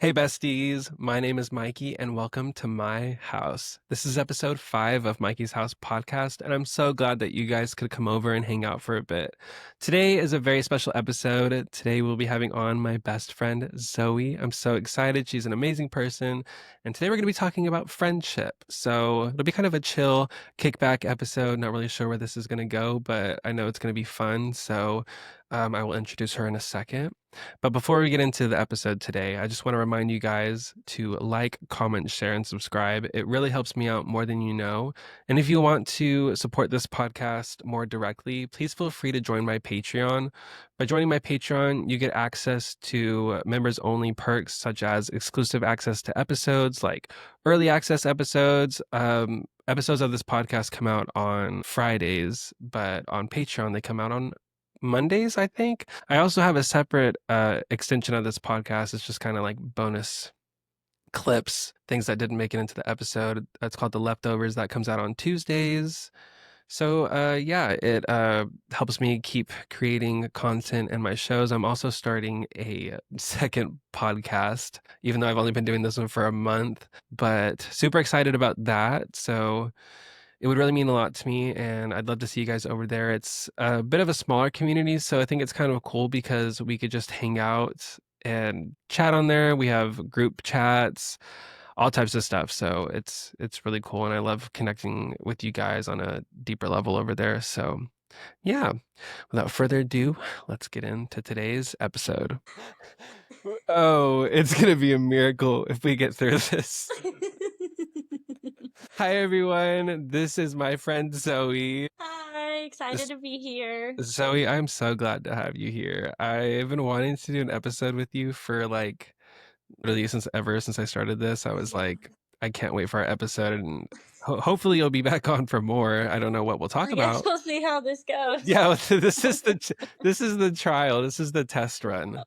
Hey besties, my name is Mikey and welcome to my house. This is episode 5 of Mikey's House podcast, and I'm so glad that you guys could come over and hang out for a bit. Today is a very special episode. Today we'll be having on my best friend Zoe. I'm so excited. She's an amazing person, and today we're going to be talking about friendship. So it'll be kind of a chill, kickback episode. Not really sure where this is going to go, but I know it's going to be fun. So I will introduce her in a second. But before we get into the episode today, I just want to remind you guys to like, comment, share, and subscribe. It really helps me out more than you know. And if you want to support this podcast more directly, please feel free to join my Patreon. By joining my Patreon, you get access to members only perks such as exclusive access to episodes like early access episodes. Episodes of this podcast come out on Fridays, but on Patreon, they come out on Mondays, I think. I also have a separate extension of this podcast. It's just kind of like bonus clips, things that didn't make it into the episode. That's called The Leftovers. That comes out on Tuesdays. So yeah, it helps me keep creating content in my shows. I'm also starting a second podcast, even though I've only been doing this one for a month, but super excited about that. So it would really mean a lot to me, and I'd love to see you guys over there. It's a bit of a smaller community, so I think it's kind of cool because we could just hang out and chat on there. We have group chats, all types of stuff. So it's really cool, and I love connecting with you guys on a deeper level over there. So yeah, without further ado, let's get into today's episode. Oh, it's gonna be a miracle if we get through this. Hi everyone, this is my friend Zoe. Hi, excited to be here. Zoe, I'm so glad to have you here. I've been wanting to do an episode with you for like literally since I started this. I was like, I can't wait for our episode, and hopefully you'll be back on for more. I don't know what we'll talk I guess about. we'll see how this goes. Yeah, this is the trial. This is the test run.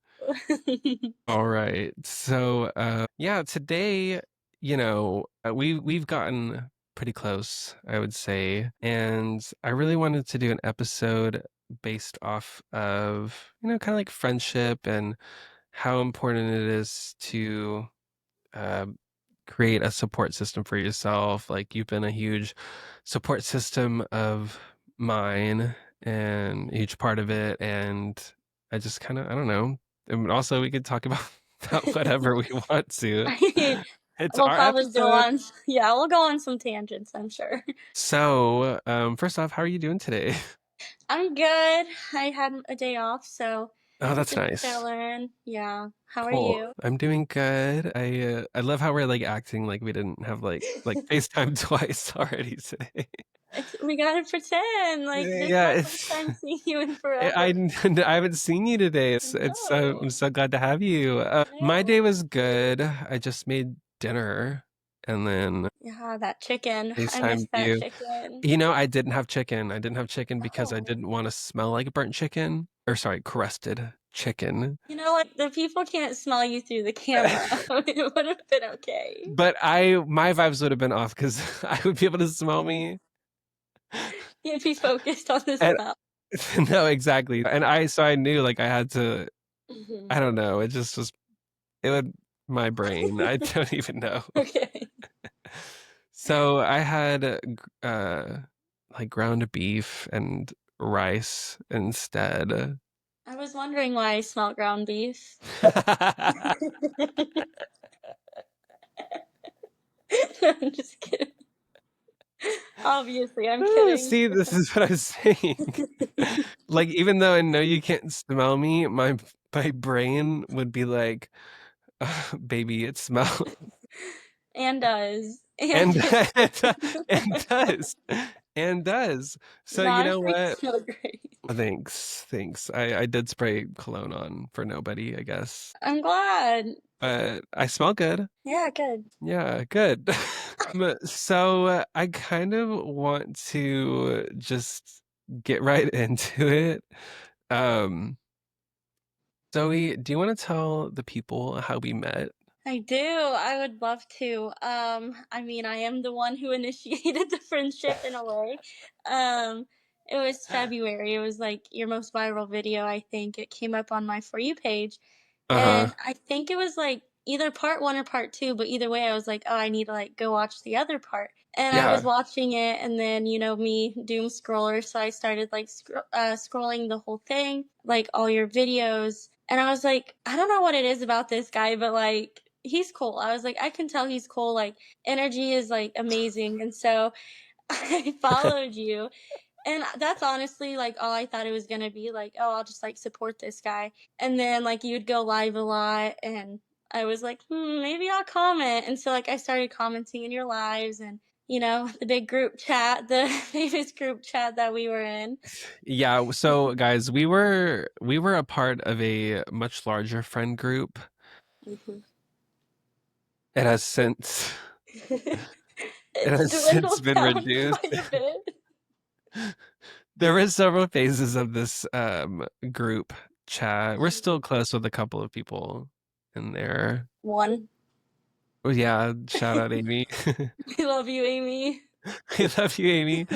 All right. So, yeah, today, we've gotten pretty close, I would say, and I really wanted to do an episode based off of, kind of like friendship and how important it is to uh, create a support system for yourself. Like you've been a huge support system of mine and each part of it, and I just kind of, I don't know. And also, we could talk about whatever we want to. I mean, It's we'll our probably go episode. on. Yeah, we'll go on some tangents, I'm sure. So, first off, how are you doing today? I'm good. I had a day off, so Oh, that's just nice. chilling. Yeah. How are Cool. you? I'm doing good. I love how we're like acting like we didn't have like FaceTime twice already today. We gotta pretend like this is Yeah, my first time seeing you in I forever. I haven't seen you today. I It's I'm know. so glad to have you. I My day know. was good. I just made dinner and then Yeah, that chicken. I miss FaceTimed that you. chicken. I didn't have chicken. I didn't have chicken because I Oh. didn't want to smell like burnt chicken. Or sorry, crusted chicken. You know what? The people can't smell you through the camera. It would have been okay. But my vibes would have been off because I would be able to smell me. You'd be focused on the And smell. no, exactly. And so I knew like I had to, Mhm. I don't know. It just was, it would, my brain. I don't even know. Okay. So I had like ground beef and rice instead. I was wondering why I smell ground beef. I'm just kidding. Obviously, I'm kidding. See, this is what I was saying. Like, even though I know you can't smell me, my brain would be like, "Baby, it smells," And does. And and and does, and does. So no, you I know think you what? smell great. Thanks. I did spray cologne on for nobody, I guess, I'm glad. but I smell good. Yeah, good. Yeah, good. So I kind of want to just get right into it. Um, Zoe, do you want to tell the people how we met? I do. I would love to. I mean, I am the one who initiated the friendship in a way. Um, it was February. It was like your most viral video, I think. It came up on my For You page. Uh-huh. And I think it was like either part 1 or part 2, but either way, I was like, "Oh, I need to, like, go watch the other part." And I was Yeah. watching it, and then, me, doom scroller, so I started, like, scrolling the whole thing, like, all your videos, and I was like, "I don't know what it is about this guy, but, like, he's cool." I was like, "I can tell he's cool, like, energy is, like, amazing," and so I followed you, and that's honestly, like, all I thought it was gonna be, like, "Oh, I'll just, like, support this guy." And then, like, you'd go live a lot, and I was like, maybe I'll comment." And so, like, I started commenting in your lives and, the big group chat, the famous group chat that we were in. Yeah, so guys, we were a part of a much larger friend group. Mhm. It has since it It's has since dwindled been down reduced. quite a bit. There were several phases of this group chat. We're Mhm. still close with a couple of people in there. One. Oh yeah, shout out Amy. I love you, Amy. I love you, Amy.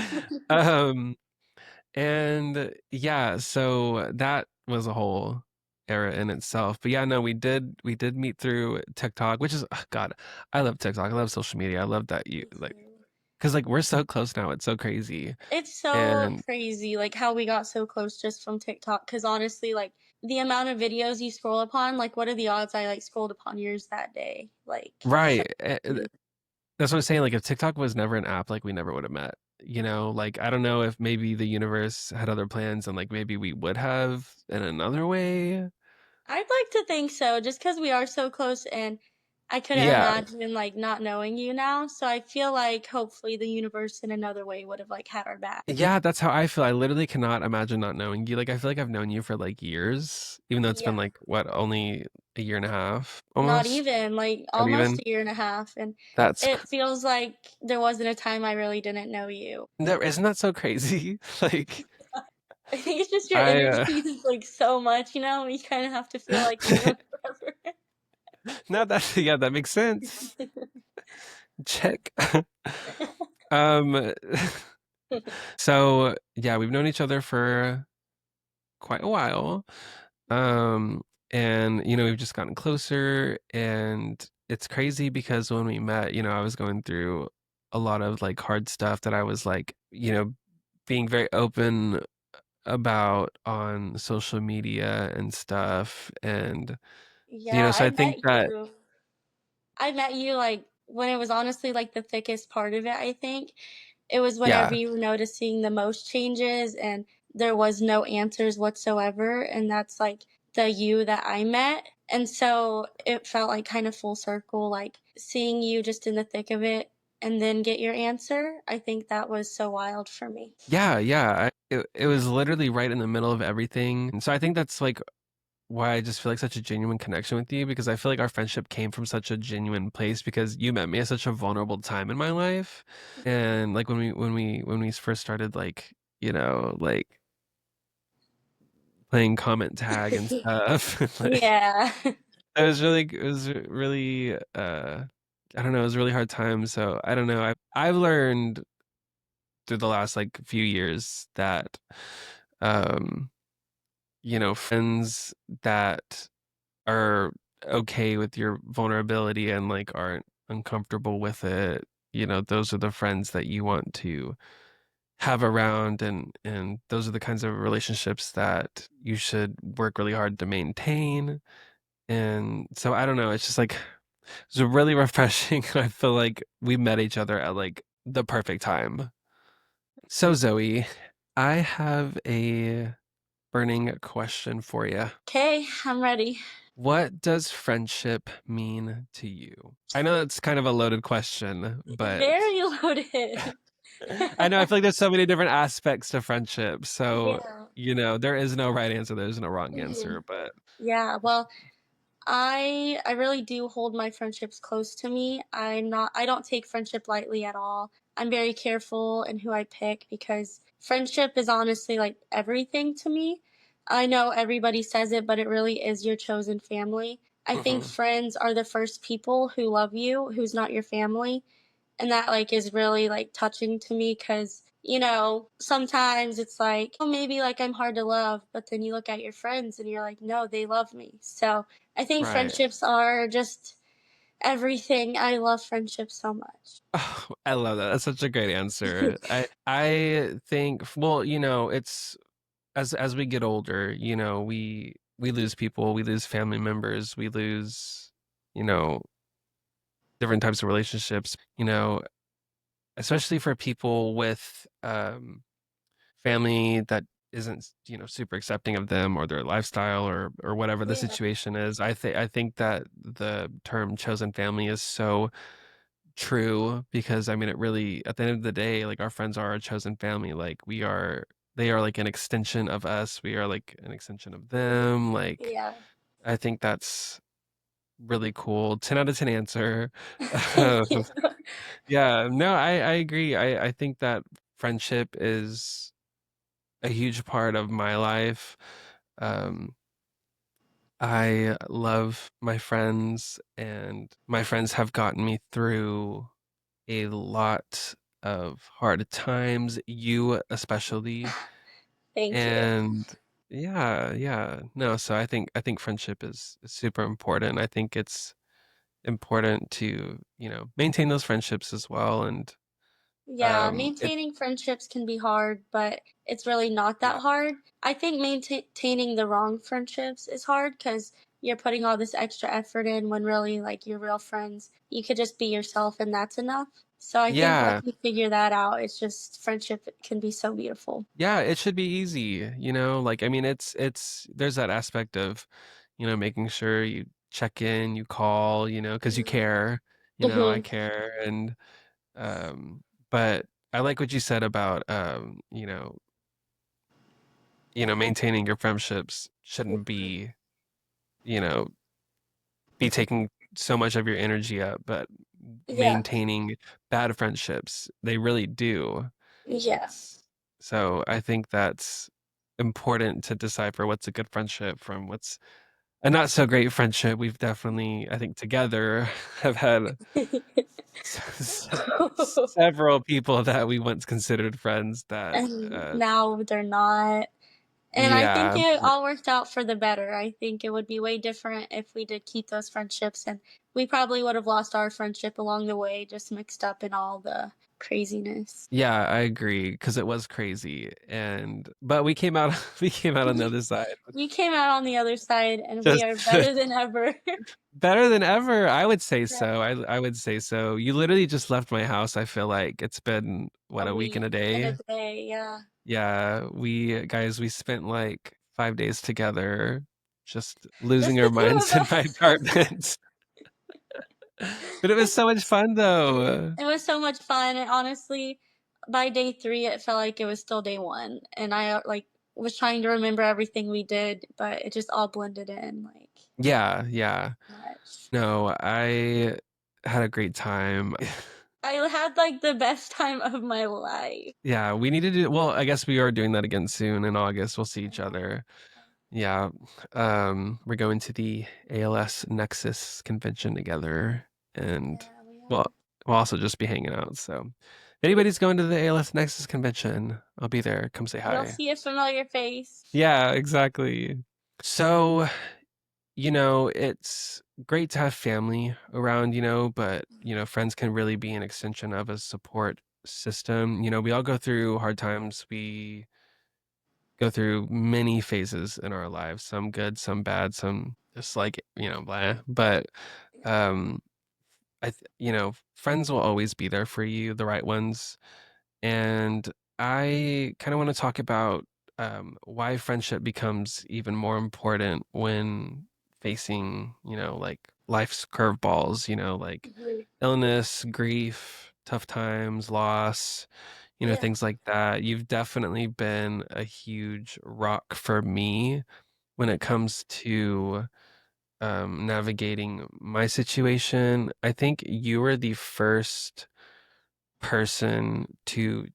Um, and yeah, so that was a whole era in itself. But yeah, no, we did meet through TikTok, which is God, I love TikTok. I love social media. I love that you Me like too. because like we're so close now. It's so crazy. It's so And crazy, like, how we got so close just from TikTok. Because honestly, like, the amount of videos you scroll upon, like, what are the odds I, like, scrolled upon yours that day? Like, so right, crazy. that's what I'm saying. Like if TikTok was never an app, like we never would have met. Like I don't know if maybe the universe had other plans and like maybe we would have in another way. I'd like to think so, just because we are so close, and I couldn't Yeah. imagine, like, not knowing you now, so I feel like hopefully the universe in another way would have, like, had our back. Yeah, that's how I feel. I literally cannot imagine not knowing you. Like I feel like I've known you for like years, even though it's been Yeah. like what, only a year and a half Not almost. even, like, Not almost even. a year and a half, and That's it feels like there wasn't a time I really didn't know you. no, isn't that so crazy? Like I think it's just your I energy is, like, so much, you kinda have to feel like you've known forever. no, that yeah, that makes sense. Check. Um so yeah, we've known each other for quite a while. Um, and we've just gotten closer, and it's crazy because when we met, I was going through a lot of like hard stuff that I was like, being very open about on social media and stuff. And, Yeah, so I think that, I met you, like, when it was honestly, like, the thickest part of it, I think. It was whenever yeah, you were noticing the most changes and there was no answers whatsoever, and that's, like, the you that I met, and so it felt like kind of full circle, like, seeing you just in the thick of it and then get your answer, I think that was so wild for me. yeah, yeah. It was literally right in the middle of everything. And so I think that's like why I just feel like such a genuine connection with you because I feel like our friendship came from such a genuine place because you met me at such a vulnerable time in my life. And like when we first started like, like playing comment tag and stuff, like Yeah. it was really I don't know, it was a really hard time. So I don't know. I've learned through the last like few years that um, friends that are okay with your vulnerability and like aren't uncomfortable with it, those are the friends that you want to have around, and those are the kinds of relationships that you should work really hard to maintain. And so I don't know, it's just like it's really refreshing. I feel like we met each other at like the perfect time. So Zoe, I have a burning question for you. Okay, I'm ready. What does friendship mean to you? I know that's kind of a loaded question, but Very loaded. I know I feel like there's so many different aspects to friendship. So, Yeah. there is no right answer, there's no wrong Mhm. answer, but Yeah, well, I really do hold my friendships close to me. I don't take friendship lightly at all. I'm very careful in who I pick because friendship is honestly like everything to me. I know everybody says it, but it really is your chosen family. I think mhm, friends are the first people who love you, who's not your family, and that like is really like touching to me because sometimes it's like, oh, maybe like I'm hard to love, but then you look at your friends and you're like, no, they love me. So I think right. friendships are just Everything. I love friendship so much. Oh, I love that. That's such a great answer. I think, well, it's as we get older, we lose people, we lose family members, we lose, you know, different types of relationships, especially for people with family that isn't, super accepting of them or their lifestyle or whatever the Yeah. situation is. I think that the term chosen family is so true because I mean it really at the end of the day, like our friends are our chosen family. Like they are like an extension of us. We are like an extension of them. Like Yeah. I think that's really cool. 10 out of 10 answer. Thank you. Yeah, no, I agree. I think that friendship is a huge part of my life. Um, I love my friends, and my friends have gotten me through a lot of hard times, you especially. Thank you. And yeah, yeah. No, so I think friendship is super important. I think it's important to, maintain those friendships as well. And Yeah, it maintaining friendships can be hard, but it's really not that yeah. hard. I think maintaining the wrong friendships is hard because you're putting all this extra effort in when really, like, your real friends, you could just be yourself and that's enough. So I think once Yeah. you figure that out, it's just friendship can be so beautiful. Yeah, it should be easy, like I mean it's there's that aspect of, making sure you check in, you call, because you Mhm. care, I Mhm. care. And but I like what you said about maintaining your friendships shouldn't you know, be taking so much of your energy up, but Yeah. maintaining bad friendships, they really do. Yeah. It's so I think that's important to decipher what's a good friendship from what's a not so great friendship. We've definitely, I think, together have had several people that we once considered friends that, And now they're not. And I think yeah, it all worked out for the better. I think it would be way different if we did keep those friendships, and we probably would have lost our friendship along the way, just mixed up in all the craziness. yeah, I agree because it was crazy, but we came out we came out on the other side We came out on the other side, and we just are better than ever. better than ever. I would say Yeah, so. I would say so. You literally just left my house. I feel like it's been what, a a week and a week and a day. day. Yeah. Yeah, we spent like 5 days together, just Just losing the our two of minds in my us. apartment. But it was so much fun though. It was so much fun, and honestly, by day 3, it felt like it was still day 1, and I, like, was trying to remember everything we did, but it just all blended in, like, Yeah, yeah. much. No, I had a great time. I had, like, the best time of my life. Yeah, we need to do, well, I guess we are doing that again soon in August. We'll see I each know. other. Yeah. We're going to the ALS Nexus convention together, and Yeah, we well, are. we'll also just be hanging out. So if anybody's going to the ALS Nexus convention, I'll be there. Come say You'll hi. see a familiar face. Yeah, exactly. So, it's great to have family around, but, friends can really be an extension of a support system. We all go through hard times. We go through many phases in our lives, some good, some bad, some just like, blah. But um friends will always be there for you, the right ones. And I kind of want to talk about why friendship becomes even more important when facing, like life's curveballs, like Mhm. illness, grief, tough times, loss, Yeah. things like that. You've definitely been a huge rock for me when it comes to navigating my situation. I think you were the first person to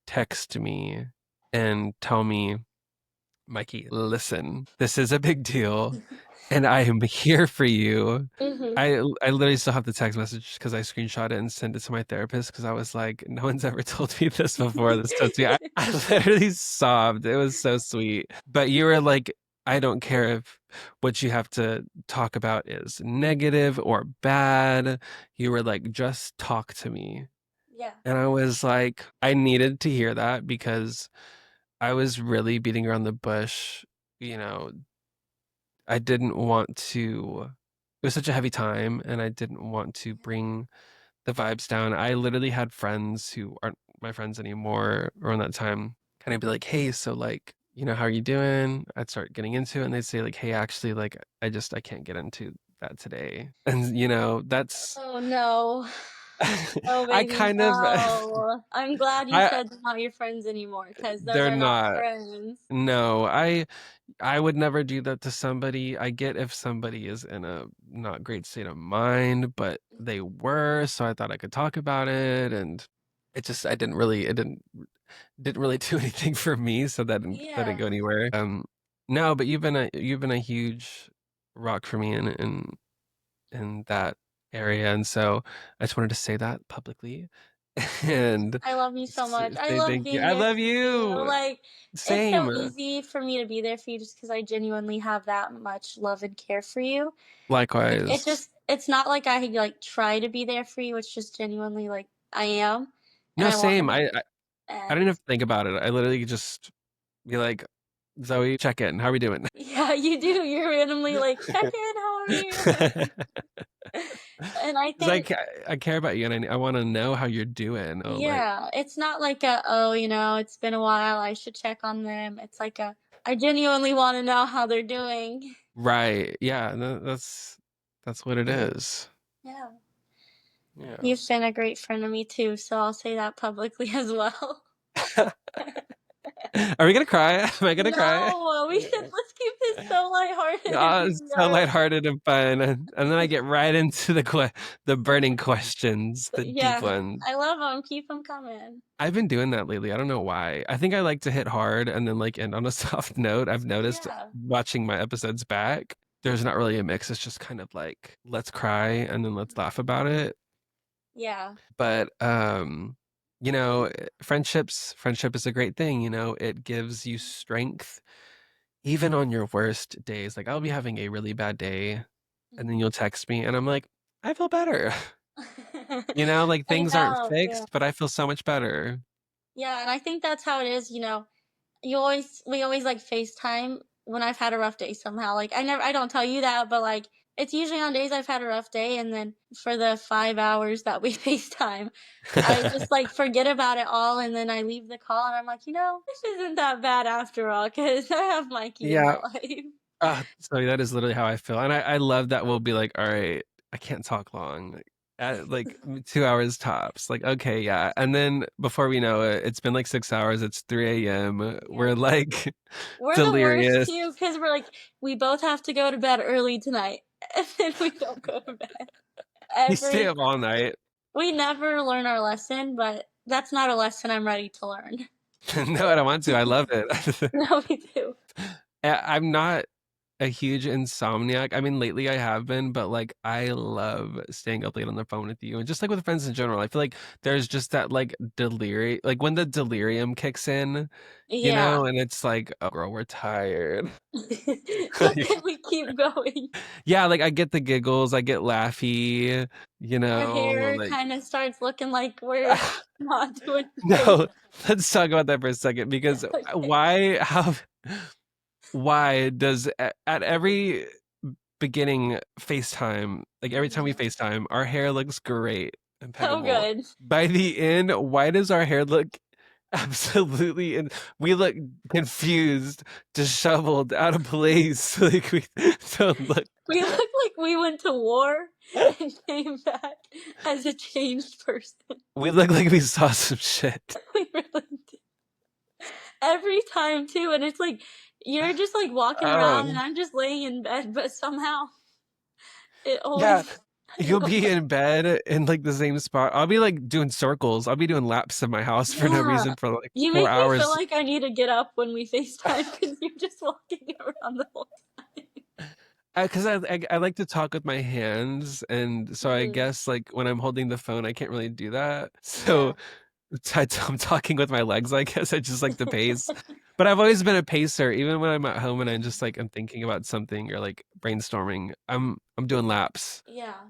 text me and tell me, Mikey, listen, this is a big deal and I am here for you. Mhm. I literally still have the text message because I screenshot it and sent it to my therapist because I was like, no one's ever told me this before. This is so sweet. I literally sobbed. It was so sweet. But you were like I don't care if what you have to talk about is negative or bad. You were like, just talk to me. Yeah. And I was like, I needed to hear that because I was really beating around the bush. You know, I didn't want to, it was such a heavy time and I didn't want to bring the vibes down. I literally had friends who aren't my friends anymore around that time kind of be like, hey, so like, how are you doing? I'd start getting into it and they'd say like, hey, actually, like, I can't get into that today. And, that's, Oh no. Oh I baby, kind of, no. I'm glad you I, said they're not your friends anymore, because those they're are not not, friends. no, I would never do that to somebody. I get if somebody is in a not great state of mind, but they were, so I thought I could talk about it and I didn't really didn't really do anything for me, so that didn't Yeah. go anywhere. No, but you've been a huge rock for me in that area, and so I just wanted to say that publicly and I love you so much. I say love thank you. being I there love for you. you. Like, it's so Same. easy for me to be there for you just because I genuinely have that much love and care for you. Like, Likewise. it's not like I like try to be there for you. It's just genuinely like I am, and No, I want to same. be. I didn't And have to think about it. I literally just be like, Zoe, check in. How are we doing? yeah, you do. You're randomly like, check in. How are you? 'Cause And I think, I care about you and I want to know how you're doing. Oh, like, yeah, it's not like a, oh, it's been a while, I should check on them. It's like a, I genuinely want to know how they're doing. right. Yeah, that's what it is. Yeah. Yeah. You've been a great friend to me too, so I'll say that publicly as well. Are we gonna cry? Am I gonna cry? No, let's keep this so lighthearted and Oh, we it's so are, lighthearted and fun, and then I get right into the burning questions, the deep yeah, ones. I love them. Keep them coming. I've been doing that lately. I don't know why. I think I like to hit hard and then like end on a soft note. I've noticed Yeah. watching my episodes back, there's not really a mix. It's just kind of like let's cry and then let's laugh about it. Yeah. But friendship is a great thing, It gives you strength even on your worst days. Like I'll be having a really bad day and then Mhm. you'll text me and I'm like, I feel better. Like I things aren't know, yeah. fixed, but I feel so much better. Yeah, and I think that's how it is, we always like FaceTime when I've had a rough day somehow. Like I don't tell you that, but like it's usually on days I've had a rough day, and then for the 5 hours that we FaceTime, I just like forget about it all, and then I leave the call and I'm like, this isn't that bad after all, because I have Mikey in my Yeah. life. So that is literally how I feel, and I love that we'll be like, all right, I can't talk long, like 2 hours tops. Like, okay, yeah, and then before we know it, it's been like 6 hours. It's 3 a.m. We're Yeah. like We're the worst delirious. too, because we're like, we both have to go to bed early tonight, and then we don't go to bed We stay every up all night. We never learn our lesson, but that's not a lesson I'm ready to learn. No, I don't want to. I love it. No, we do. I'm not a huge insomniac. I mean, lately I have been, but like I love staying up late on the phone with you and just like with friends in general. I feel like there's just that like delirium, like when the delirium kicks in, Yeah. and it's like, oh girl, we're tired. But then we keep going. Yeah, like I get the giggles, I get laughy, Our hair like kind of starts looking like we're not doing great. no, let's talk about that for a second because Okay. why how why does at every beginning FaceTime, like every time we Mhm. FaceTime, our hair looks great, So impeccable. good. By the end, why does our hair look absolutely and we look confused, disheveled, out of place. Like we don't look We look like we went to war and came back as a changed person. we look like we saw some shit. We really do. Every time too, and it's like you're just like walking around and Oh, I'm just laying in bed, but somehow it yeah. always I You'll don't be know. in bed in like the same spot. I'll be like doing circles. I'll be doing laps in my house for no Yeah. reason for like You four make me feel hours like I need to get up when we FaceTime because you're just walking around the whole time. Because I like to talk with my hands, and so I Mhm. guess like when I'm holding the phone, I can't really do that. So Yeah. I'm talking with my legs. I guess I just like the pace. But I've always been a pacer, even when I'm at home and I'm just like I'm thinking about something or like brainstorming. I'm doing laps Yeah.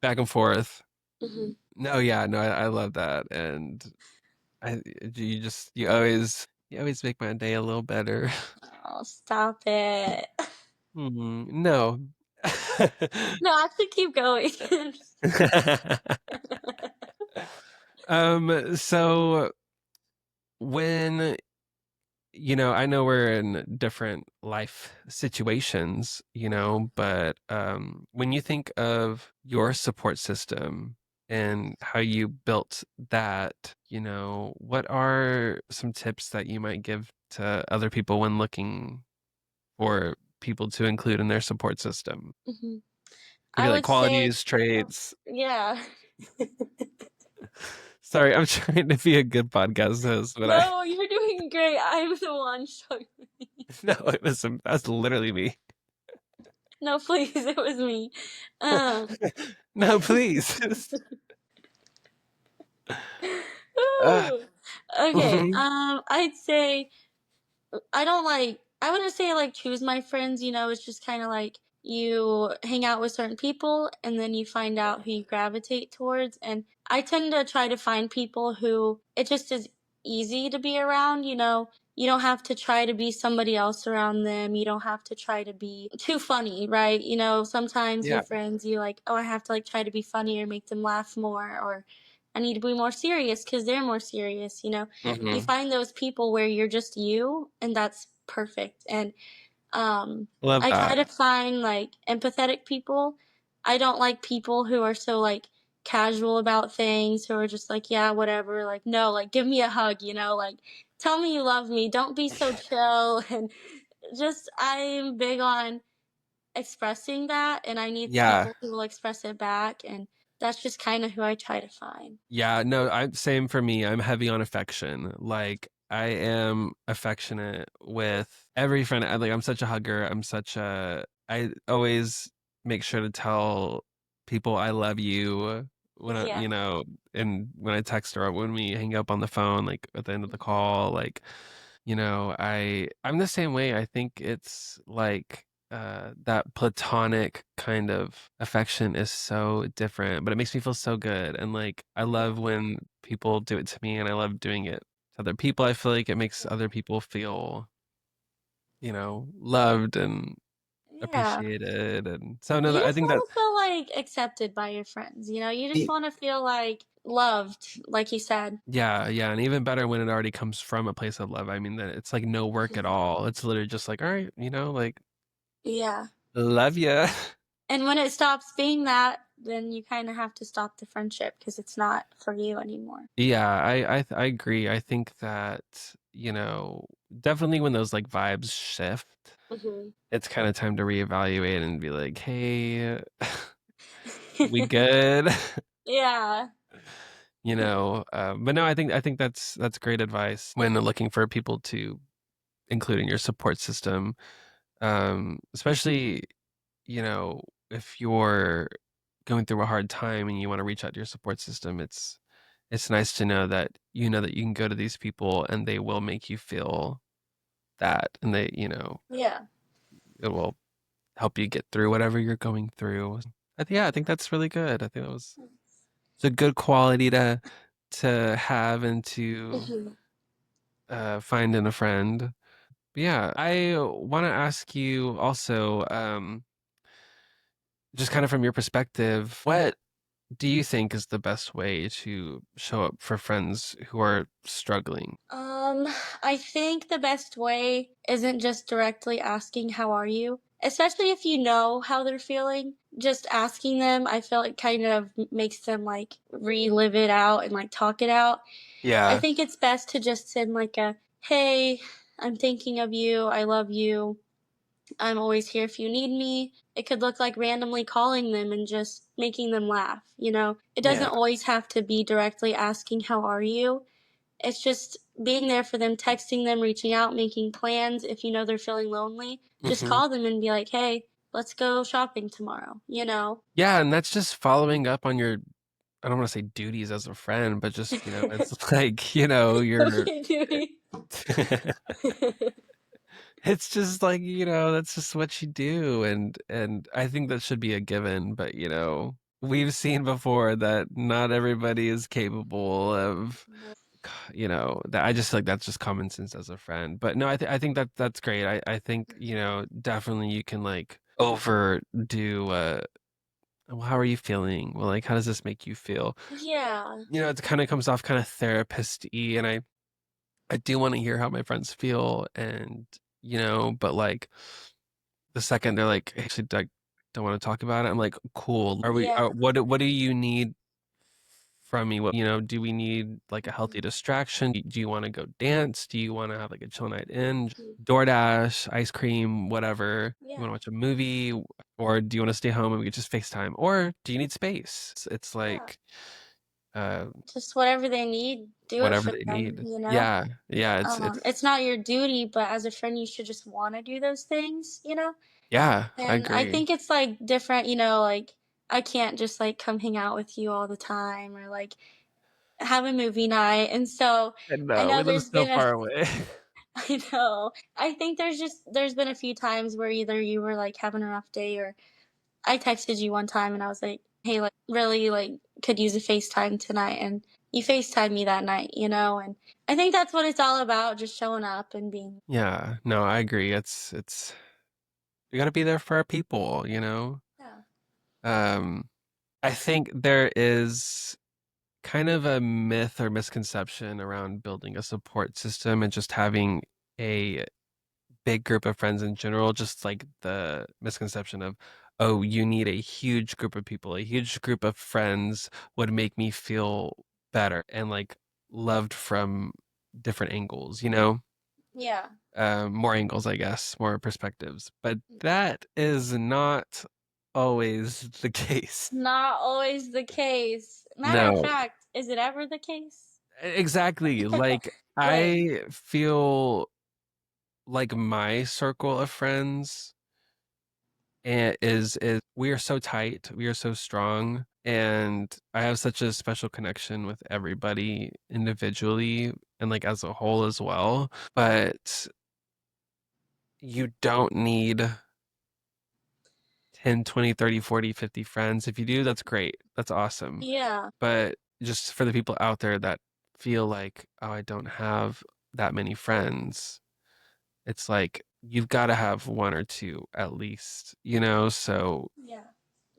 back and forth. Hmm. No, yeah, no, I love that, and I you always make my day a little better. Oh, stop it. No. No, actually keep going. So when I know we're in different life situations, but when you think of your support system and how you built that, what are some tips that you might give to other people when looking for people to include in their support system? Hmm. Could I be like would say, qualities, traits. yeah. Sorry, I'm trying to be a good podcast host, but No, you're doing great. I'm the one struggling. no, that's literally me. No, please, it was me. Um, No, please. Uh, Ooh. Okay, mhm. I'd say I don't like I wouldn't say I like choose my friends, it's just kind of like you hang out with certain people and then you find out who you gravitate towards. And I tend to try to find people who it just is easy to be around, You don't have to try to be somebody else around them. You don't have to try to be too funny, right? Sometimes Yeah. your friends, you like, oh, I have to like try to be funny or make them laugh more, or I need to be more serious because they're more serious. You Hmm. find those people where you're just you, and that's perfect. And Love I try that. to find like empathetic people. I don't like people who are so like casual about things, who are just like, yeah, whatever. Like, no, like give me a hug, like tell me you love me. Don't be so chill. And just I'm big on expressing that, and I need Yeah. people who will express it back, and that's just kind of who I try to find. Yeah, no, I same for me. I'm heavy on affection. Like I am affectionate with every friend. I'm such a hugger. I always make sure to tell people I love you when Yeah. and when I text or when we hang up on the phone, like at the end of the call, like, I'm the same way. I think it's like that platonic kind of affection is so different, but it makes me feel so good. And like I Yeah. love when people do it to me and I love doing it to other people. I feel like it makes Yeah. other people feel, loved and Yeah. appreciated. And so no, You I just think that want to feel like accepted by your friends, You just y- want to feel like loved, like you said. yeah, yeah, and even better when it already comes from a place of love. I mean that it's like no work at Mhm. all. It's literally just like, all right, like Yeah. love ya. And when it stops being that, then you kind of have to stop the friendship because it's not for you anymore. Yeah, I agree. I think that, definitely when those like vibes shift, Hmm. it's kind of time to reevaluate and be like, "Hey, we good?" Yeah. But no, I think that's great advice when looking for people to include in your support system. Especially, you know, if you're going through a hard time and you want to reach out to your support system, it's nice to know that you can go to these people and they will make you feel that and Yeah. it will help you get through whatever you're going through. I think that's really good. I think it's a good quality to have and to Hmm. find in a friend. But yeah, I want to ask you also, just kind of from your perspective, what do you think is the best way to show up for friends who are struggling? Um, I think the best way isn't just directly asking, how are you? Especially if you know how they're feeling. Just asking them, I feel like kind of makes them like relive it out and like talk it out. I Yeah. think it's best to just send like a, hey, I'm thinking of you. I love you. I'm always here if you need me. It could look like randomly calling them and just making them laugh. It doesn't Yeah. always have to be directly asking, how are you? It's just being there for them, texting them, reaching out, making plans. If you know they're feeling lonely, just Hmm. call them and be like, hey, let's go shopping tomorrow. Yeah, and that's just following up on your I don't want to say duties as a friend, but just, it's like, you're Okay, duty. it's just like, that's just what you do, and I think that should be a given, but we've seen before that not everybody is capable of, No. that I just feel like that's just common sense as a friend. But no, I think that that's great. I think, definitely you can like overdo well, how are you feeling? Well, like how does this make you feel? Yeah. It kind of comes off kind of therapist-y, and I do want to hear how my friends feel, and but like the second they're like, "Hey, actually, I don't want to talk about it," I'm like, cool. Yeah. What do you need from me? Do we need like a healthy Mhm. distraction? Do you want to go dance? Do you want to have like a chill night in? DoorDash, ice cream, whatever. You want Yeah. to watch a movie, or do you want to stay home and we could just FaceTime? Or do you need space? It's Yeah. like uh Just whatever they need, do it whatever for they them, need. you know? Yeah. Yeah, it's It's not your duty, but as a friend, you should just want to do those things, you know? yeah, I And I agree. think it's like different, like I can't just like come hang out with you all the time or like have a movie night. And so I I know, know we live there's so been a far away. I know. I think there's been a few times where either you were like having a rough day or I texted you one time and I was like, "Hey, like really like could use a FaceTime tonight." And you FaceTime me that night, and I think that's what it's all about, just showing up and being. Yeah, no, I agree. It's we gotta be there for our people. Yeah. Um, I think there is kind of a myth or misconception around building a support system and just having a big group of friends in general, just like the misconception of, oh, you need a huge group of people. A huge group of friends would make me feel better and like loved from different angles. Yeah. More angles, I guess, more perspectives. But that is not always the case. Not always the case. Matter of No, fact, is it ever the case? exactly. Like, Like, I feel like my circle of friends is we are so tight, we are so strong, and I have such a special connection with everybody individually and like as a whole as well. But you don't need 10, 20, 30, 40, 50 friends. If you do, that's great. That's awesome. yeah. But just for the people out there that feel like, oh, I don't have that many friends, it's like you've got to have one or two at least. So Yeah.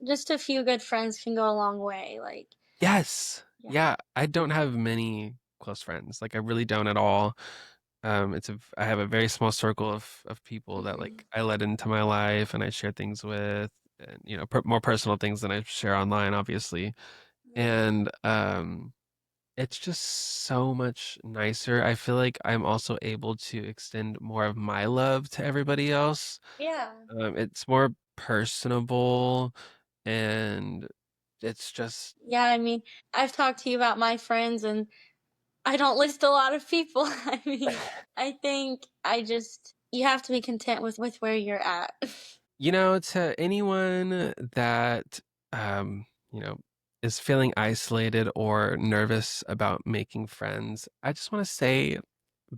Just a few good friends can go a long way. Like, yes. yeah. Yeah, I don't have many close friends. Like I really don't at all. I have a very small circle of people that Hmm. like I let into my life and I share things with, and more personal things than I share online, obviously. Yeah. And it's just so much nicer. I feel like I'm also able to extend more of my love to everybody else. Yeah. It's more personable, and it's just Yeah. I mean, I've talked to you about my friends and I don't list a lot of people. I mean, I think you have to be content with where you're at. to anyone that um, you know, is feeling isolated or nervous about making friends, I just want to say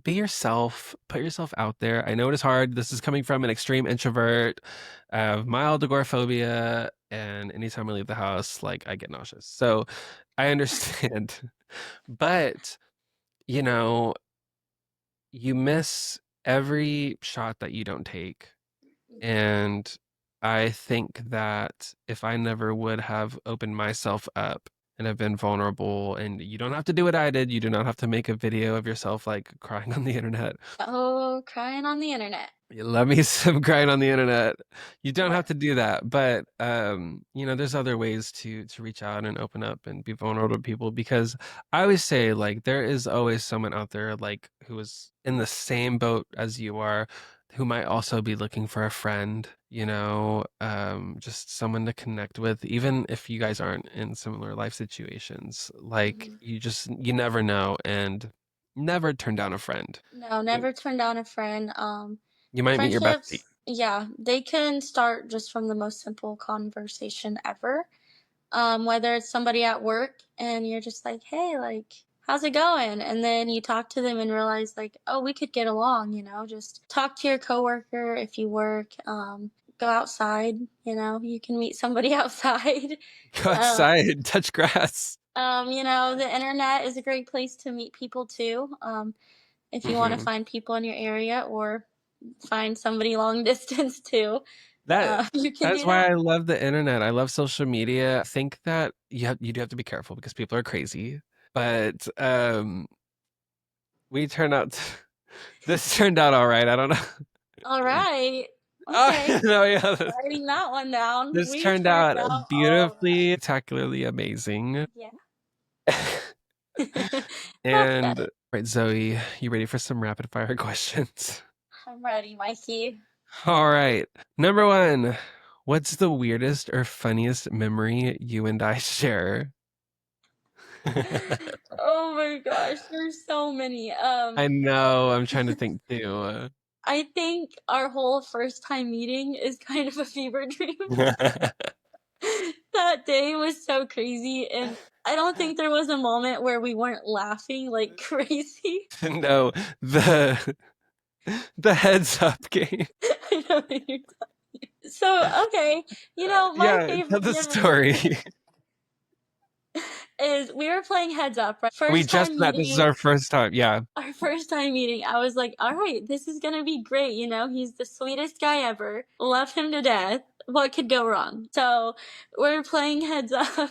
be yourself, put yourself out there. I know it is hard. This is coming from an extreme introvert. I have mild agoraphobia, and anytime I leave the house, like I get nauseous. So I understand. But, you know, you miss every shot that you don't take. And I think that if I never would have opened myself up and have been vulnerable, and you don't have to do what I did, you do not have to make a video of yourself like crying on the internet. Oh, crying on the internet. You love me some crying on the internet. You don't Yeah. have to do that, but there's other ways to reach out and open up and be vulnerable to people, because I always say like there is always someone out there like who is in the same boat as you are, who might also be looking for a friend, just someone to connect with, even if you guys aren't in similar life situations. Like Mhm. you never know, and never turn down a friend. No, never turn down a friend. You might meet your bestie. Friendships, yeah, they can start just from the most simple conversation ever. whether it's somebody at work and you're just like, hey, like, how's it going? And then you talk to them and realize, like, oh, we could get along, just talk to your coworker if you work, go outside, you can meet somebody outside. Go Uh, outside, touch grass. the internet is a great place to meet people too. If you want to Mhm. find people in your area or find somebody long distance too, That you can that's do why that. I love the internet. I love social media. I think that you do have to be careful because people are crazy. But we turned out this turned out all right. I don't know. All right. Okay. Oh, no, yeah. Writing that one down. This We turned turned out out all right. beautifully, spectacularly amazing. Yeah. That's And good. right, Zoe, you ready for some rapid fire questions? I'm ready, Mikey. All right. Number one, what's the weirdest or funniest memory you and I share? Oh my gosh, there's so many. I know, I'm trying to think too. I think our whole first time meeting is kind of a fever dream. That day was so crazy, and I don't think there was a moment where we weren't laughing like crazy. No, the the heads up game. I know what you're so okay. My Yeah, tell favorite the story. memory is we were playing heads up, right? We First just time met. This is meeting, our first time. Yeah. our first time meeting, I was like, all right, this is gonna be great. He's the sweetest guy ever. Love him to death. What could go wrong? So we're playing heads up,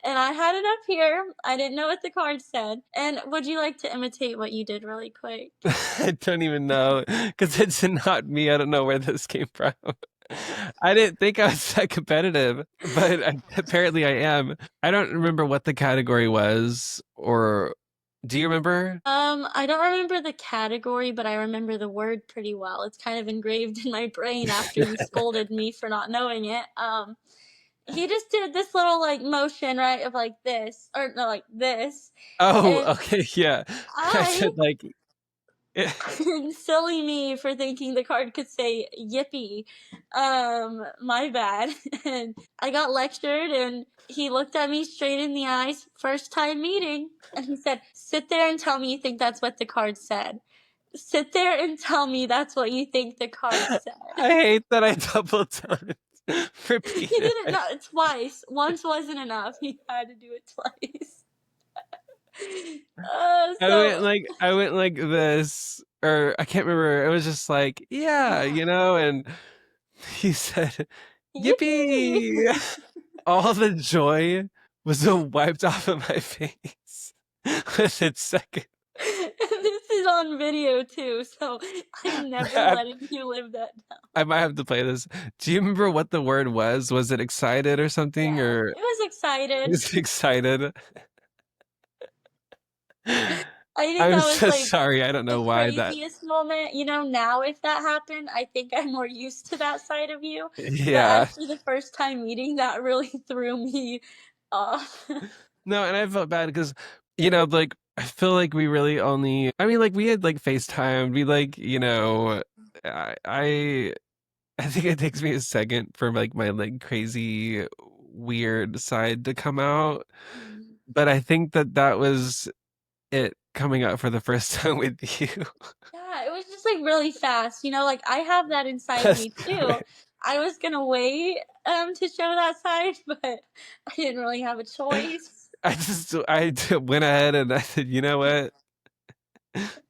and I had it up here. I didn't know what the card said. And would you like to imitate what you did really quick? I don't even know because it's not me. I don't know where this came from. I didn't think I was that competitive, but apparently I am. I don't remember what the category was, or do you remember? I don't remember the category, but I remember the word pretty well. It's kind of engraved in my brain after you scolded me for not knowing it. He just did this little like motion, right, of like this, or no, like this, Oh, and okay, yeah. I I, said like, silly me for thinking the card could say yippee, my bad, and I got lectured, and he looked at me straight in the eyes, first time meeting, and he said, "Sit there and tell me you think that's what the card said. Sit there and tell me that's what you think the card I said." hate that I double tongued. He Repeat did it it. not twice. Once wasn't enough. He had to do it twice. So I went like this, or I can't remember. It was just like, yeah, yeah, and he said, yippee! "Yippee!" All the joy was wiped off of my face within second. And this is on video too, so I'm never I, letting you live that down. I might have to play this. Do you remember what the word was? Was it excited or something, Yeah, or it was excited. was it excited? I think I'm that was so like sorry. I don't the know why that. craziest moment. Now if that happened, I think I'm more used to that side of you. But Yeah. after the first time meeting, that really threw me off. No, and I felt bad because, like I feel like we really only. I mean, like we had like FaceTime. We like, I I think it takes me a second for like my like crazy weird side to come out, Mm. but I think that that was it coming out for the first time with you. Yeah, it was just like really fast. Like I have that inside of That's me too. I was gonna wait to show that side, but I didn't really have a choice. went ahead and I said, you know what?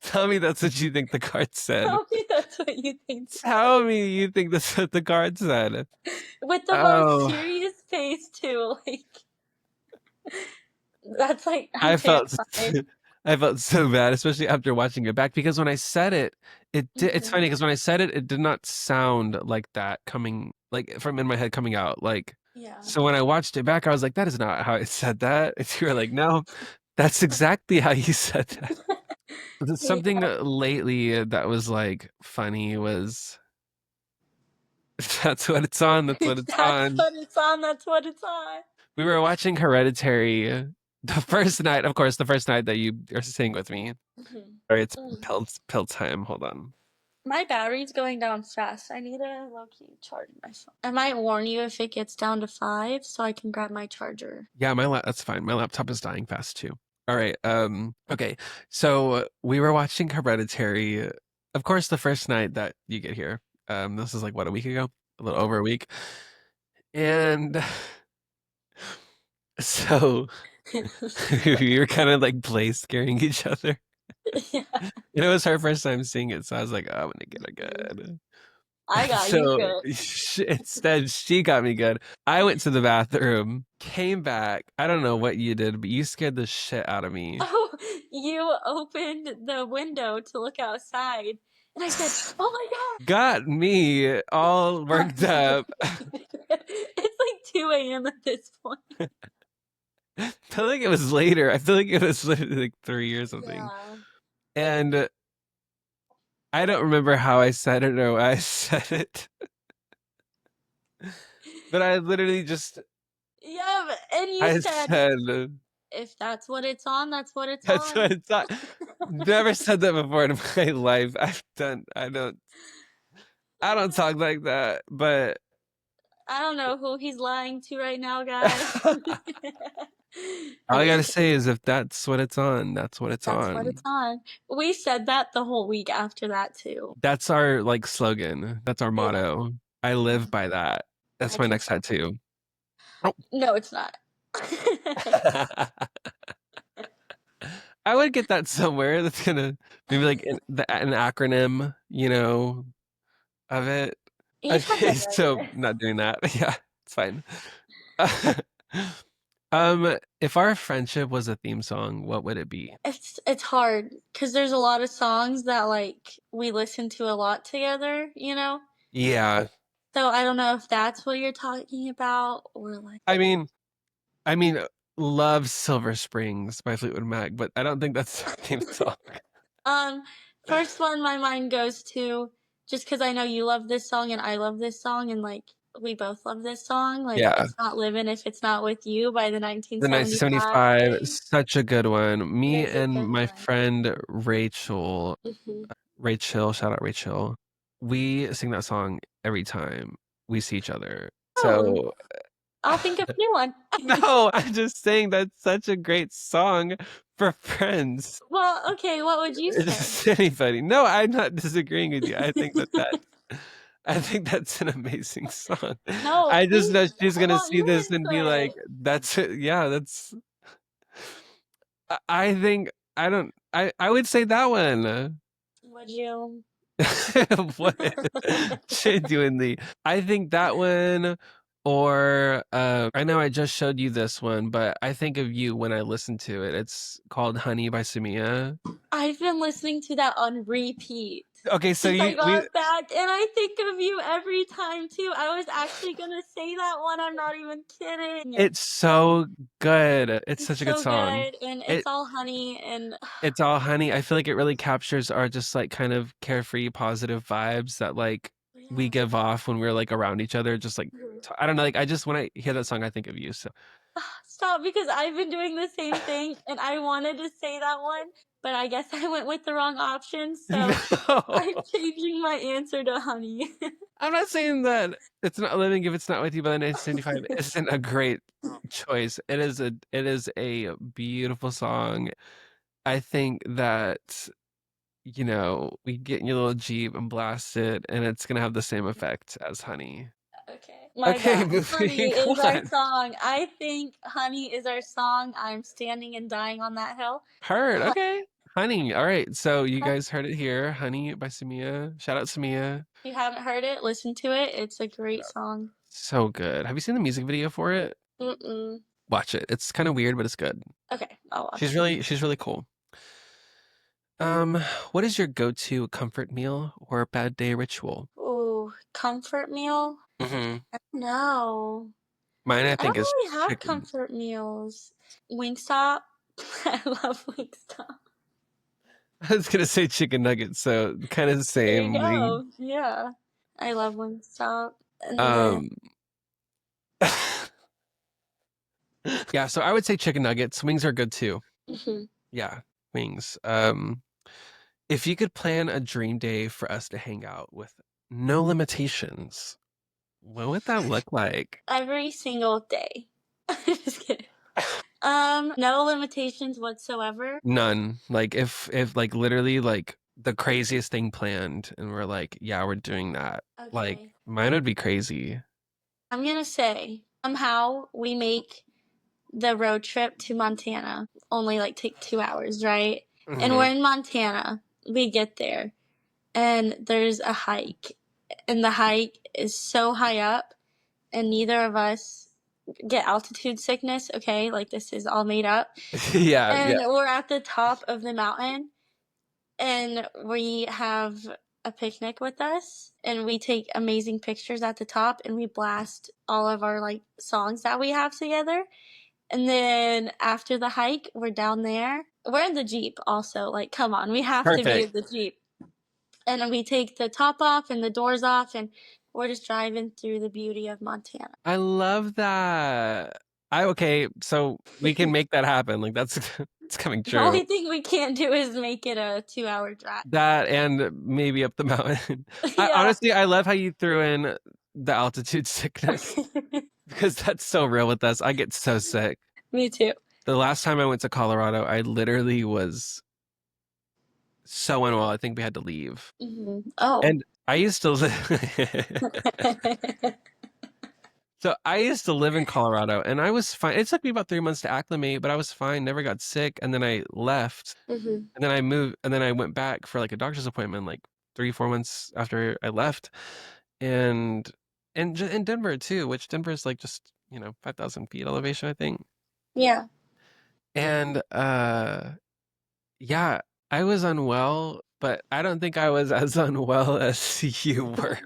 Tell me that's what you think the card said. Tell me that's what you think the card Tell me you think that's what the card said. with the most Oh, serious face too. Like that's like I'm I felt terrified. I felt so bad, especially after watching it back because when I said it, it's Mhm. funny because when I said it, it did not sound like that coming like from in my head coming out. Like Yeah. so when I watched it back, I was like, that is not how I said that. And you were like, no, that's exactly how you said that. Something Yeah. lately that was like funny was that's what it's on, that's what it's That's on. what it's on. That's what it's on. We were watching Hereditary the first night, the first night that you are staying with me. Mhm. Sorry, it's Mm. pill time. Hold on. My battery's going down fast. I need to low-key charge my phone. I might warn you if it gets down to 5 so I can grab my charger. Yeah, that's fine. My laptop is dying fast too. All right. Okay. So we were watching Hereditary, of course, the first night that you get here. This is like what, a week ago? A little over a week. And so we were kind of like play scaring each other. Yeah. And it was her first time seeing it, so I was like, oh, I'm gonna get her Mhm. good. I got you So good. instead, she got me good. I went to the bathroom, came back. I don't know what you did, but you scared the shit out of me. Oh, you opened the window to look outside, and I said, "Oh my Got me all god!" worked up. It's like 2 a.m. at this point. I feel like it was later. I feel like it was literally like 3 or something. Yeah. And I don't remember how I said it or why I said it, but I literally just Yeah, and you I said, said "If that's what it's on, that's what it's that's what on." I thought. Never said that before in my life. I don't talk like that, but I don't know who he's lying to right now, guys. all I gotta say is if that's what it's on, that's what it's That's what on. it's on. We said that the whole week after that too. That's our like slogan. That's our Yeah, motto. I live by that. That's I my can next tell. tattoo. Oh. No, it's not. I would get that somewhere. That's gonna maybe like an acronym, of it. You have Okay, that right so there. not doing that. Yeah, it's fine. If our friendship was a theme song, what would it be? It's hard because there's a lot of songs that, like, we listen to a lot together, you know? Yeah, So I don't know if that's what you're talking about or, like I mean, I mean, love Silver Springs by Fleetwood Mac, but I don't think that's our theme song. Um, first one my mind goes to, just because I know you love this song and I love this song and, like, we both love this song, like, Yeah, "It's Not Livin' If It's Not With You" by the the 1975 1975, thing. such a good one. It Me is a and good my one. friend Rachel, Mhm. Shout out Rachel. We sing that song every time we see each other. Oh, So I'll think of a new one. no, I'm just saying that's such a great song for friends. Well, okay, what would you say? Just anybody. No, I'm not disagreeing with you. I think that's an amazing song. No, I just please, know she's I gonna want see your this and be like, input. "That's it. Yeah, that's." I think I don't. I would say that one. Would you? What? Genuinely. I think that one, or I know I just showed you this one, but I think of you when I listen to it. It's called Honey by Samia. I've been listening to that on repeat Okay, so since I you we got back, and I think of you every time too. I was actually gonna say that one, I'm not even kidding. it's so good. It's It's such a good so song. good, and It it's all honey, and it's all honey. I feel like it really captures our just like kind of carefree, positive vibes that like we yeah. give off when we're like around each other. Just like Mhm. I don't know, like I just when I hear that song, I think of you. So Stop, because I've been doing the same thing, and I wanted to say that one, but I guess I went with the wrong option, so no. I'm changing my answer to honey. I'm not saying that it's not living if it's not with you by the 1975 isn't a great choice. It is a beautiful song. I think that we get in your little Jeep and blast it and it's gonna have the same effect as Honey. Okay, my Okay, bad. Honey moving is our on. song. I think Honey is our song. I'm standing and dying on that hill. Heard. Hon Okay. Honey. All right. So you Hon guys heard it here. Honey by Samia. Shout out Samia. If you haven't heard it, listen to it. It's a great song. So good. Have you seen the music video for it? Mm-mm. Watch it. It's kind of weird, but it's good. Okay, I'll She's watch it. really cool. Um, what is your go-to comfort meal or bad day ritual? Ooh, comfort meal? Hmm. No. Mine, I I don't think, is really have chicken. comfort meals. Wingstop. I love Wingstop. I was gonna say chicken nuggets, so kind of the There you same. go. Yeah. I love Wingstop. And then Um, yeah, so I would say chicken nuggets. Wings are good too. mhm. Yeah, wings. If you could plan a dream day for us to hang out with no limitations, what would that look like? Every single day. Just kidding. No limitations whatsoever. None. Like if like literally like the craziest thing planned and we're like, yeah, we're doing that. Like Okay. mine would be crazy. I'm gonna say somehow we make the road trip to Montana only like take 2 hours, right? And Hmm. we're in Montana. We get there and there's a hike. And the hike is so high up and neither of us get altitude sickness, okay? Like this is all made up. Yeah, And yeah. we're at the top of the mountain and we have a picnic with us and we take amazing pictures at the top and we blast all of our like songs that we have together. And then after the hike, we're down there. We're in the Jeep also. Like, come on, we have to be Perfect. in the Jeep. And then we take the top off and the doors off, and we're just driving through the beauty of Montana. I love that. Okay, so we can make that happen. Like that's it's coming The true. only thing we can't do is make it a 2 hour drive. That and maybe up the mountain. I Yeah. honestly I love how you threw in the altitude sickness because that's so real with us. I get so sick. Me too. The last time I went to Colorado, I literally was so unwell. I think we had to leave. Oh. And I used to live So I used to live in Colorado and I was fine. It took me about 3 months to acclimate, but I was fine, never got sick. And then I left and then I moved and then I went back for like a doctor's appointment like 3, 4 months after I left. And in Denver too, which Denver is like just, 5,000 feet elevation, I think. Yeah. And yeah, I was unwell, but I don't think I was as unwell as you were.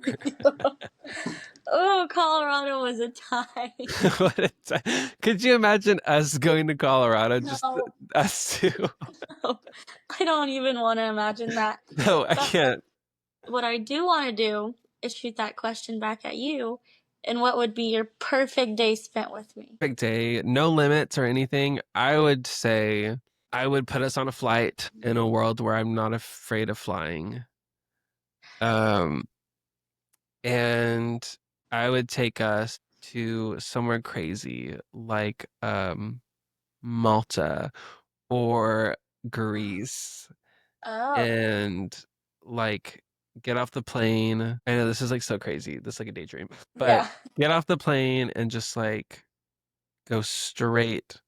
Oh, Colorado was a time. What a Could you imagine us going to Colorado, just No, us two? no. I don't even want to imagine that. No, I But can't. what I do want to do is shoot that question back at you. And what would be your perfect day spent with me? Perfect day, no limits or anything. I would say I would put us on a flight in a world where I'm not afraid of flying. Um, and I would take us to somewhere crazy like Malta or Greece Oh, and like get off the plane. I know this is like so crazy. This is like a daydream, but yeah. get off the plane and just like go straight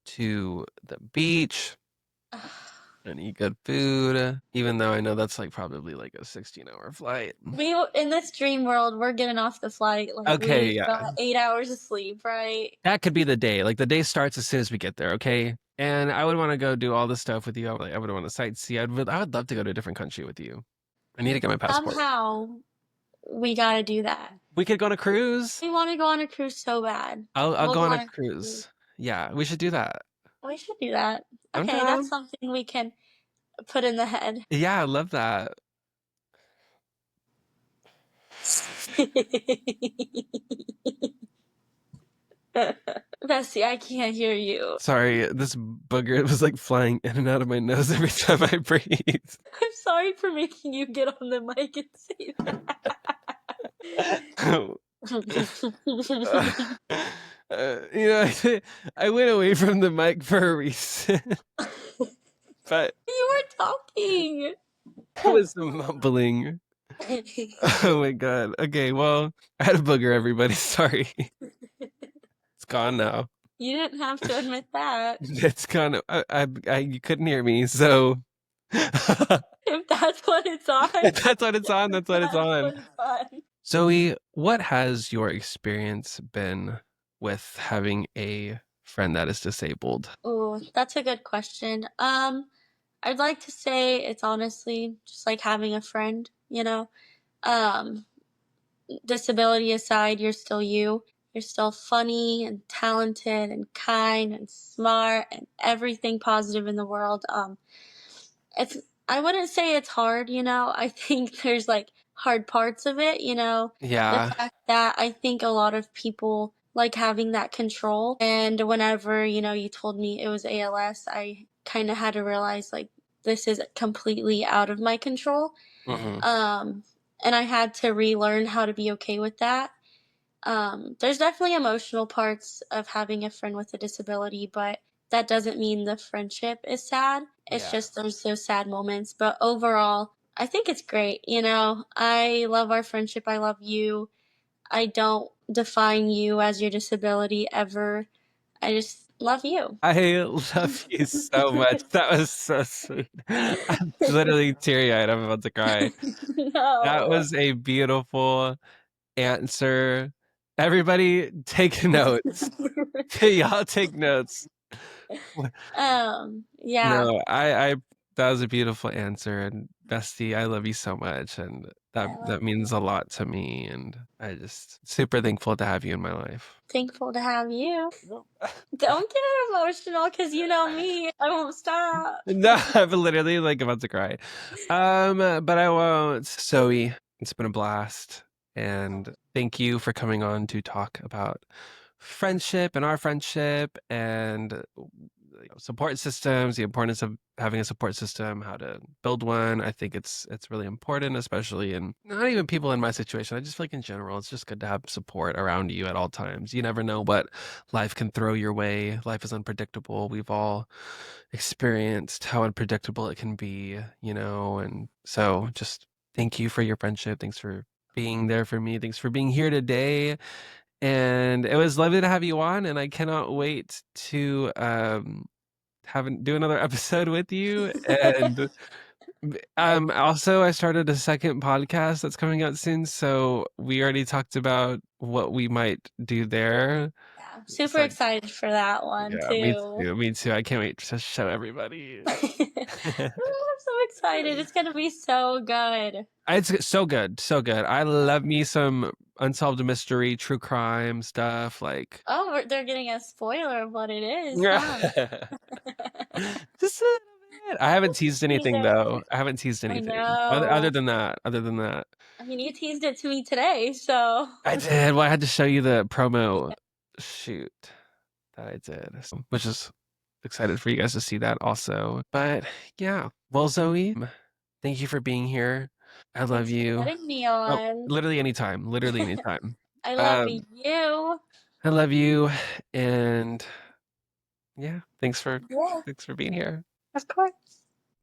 to the beach and eat good food, even though I know that's like probably like a 16-hour flight. We in this dream world, we're getting off the flight like Okay, we yeah. got 8 hours of sleep, right? That could be the day. Like the day starts as soon as we get there, okay? And I would want to go do all this stuff with you. I would want to sightsee. I would love to go to a different country with you. I need to get my passport. Somehow we gotta do that. We could go on a cruise. We want to go on a cruise so bad. I'll We'll go go on a on a cruise. cruise. Yeah, we should do that. We should do that. I'm Okay, that's down. something we can put in the head. Yeah, I love that. Bessie, I can't hear you. Sorry, this booger was like flying in and out of my nose every time I breathe. I'm sorry for making you get on the mic and say that. I went away from the mic for a reason, but You were talking. I was mumbling. Oh my god. Okay, well, I had a booger, everybody. Sorry. It's gone now. You didn't have to admit that. It's gone. You couldn't hear me, so If that's what it's on, that's what it's on. That's what it's that's on. what it's on. Zoe, what has your experience been with having a friend that is disabled? Oh, that's a good question. I'd like to say it's honestly just like having a friend, you know. Um, Disability aside, you're still you. You're still funny and talented and kind and smart and everything positive in the world. It's I wouldn't say it's hard, you know. I think there's like hard parts of it, you know. The Yeah. fact that I think a lot of people like having that control and whenever, you know, you told me it was ALS, I kind of had to realize like this is completely out of my control. Mhm. Um, and I had to relearn how to be okay with that. There's definitely emotional parts of having a friend with a disability, but that doesn't mean the friendship is sad. It's Yeah. just there's those sad moments. But overall, I think it's great. You know, I love our friendship. I love you. I don't define you as your disability ever. I just love you. I love you so much. That was so sweet. I'm literally teary-eyed. I'm about to cry. That No. was a beautiful answer. Everybody take notes. Y'all take notes. Yeah. No, I that was a beautiful answer, and bestie, I love you so much, and I love that means a you. lot to me, and I just super thankful to have you in my life. Thankful to have you. Yep. Don't get emotional, cause you know me, I won't stop. No, I'm literally like about to cry. But I won't. Zoe, it's been a blast, and thank you for coming on to talk about friendship and our friendship and support systems, the importance of having a support system, how to build one. I think it's really important, especially in not even people in my situation. I just feel like in general, it's just good to have support around you at all times. You never know what life can throw your way. Life is unpredictable. We've all experienced how unpredictable it can be, and so just thank you for your friendship. Thanks for being there for me. Thanks for being here today. And it was lovely to have you on, and I cannot wait to do another episode with you. And also I started a second podcast that's coming out soon, so we already talked about what we might do there. Yeah, It's super like, excited for that one yeah, me too. too. Me too. I can't wait to show everybody. I'm so excited. It's gonna be so good. It's so good, so good. I love me some unsolved mystery, true crime stuff. Like, Oh, they're getting a spoiler of what it is, huh? just a little bit. I haven't teased anything Teaser. though. I haven't teased I anything. Other know. than that, other than that, I mean, you teased it to me today, so I did. Well, I had to show you the promo shoot that I did, which is excited for you guys to see that also. But yeah, well, Zoe, thank you for being here. I love thanks for you. letting me Oh, on. literally anytime. Literally anytime. I love Um, you. I love you, and yeah, Yeah, thanks for being here. of course.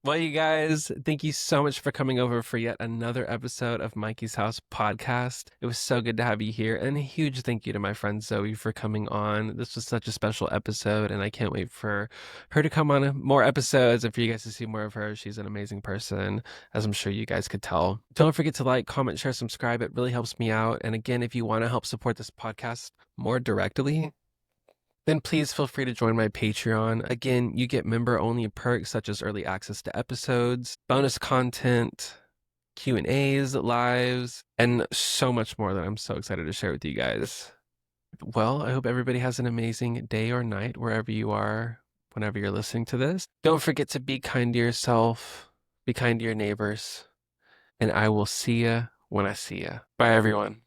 Well, you guys, thank you so much for coming over for yet another episode of Mikey's House podcast. It was so good to have you here, and a huge thank you to my friend Zoe for coming on. This was such a special episode, and I can't wait for her to come on more episodes and for you guys to see more of her. She's an amazing person, as I'm sure you guys could tell. Don't forget to like, comment, share, subscribe. It really helps me out. And again, if you want to help support this podcast more directly, then please feel free to join my Patreon. Again, you get member-only perks such as early access to episodes, bonus content, Q&As, lives, and so much more that I'm so excited to share with you guys. Well, I hope everybody has an amazing day or night wherever you are, whenever you're listening to this. Don't forget to be kind to yourself, be kind to your neighbors, and I will see ya when I see ya. Bye, everyone.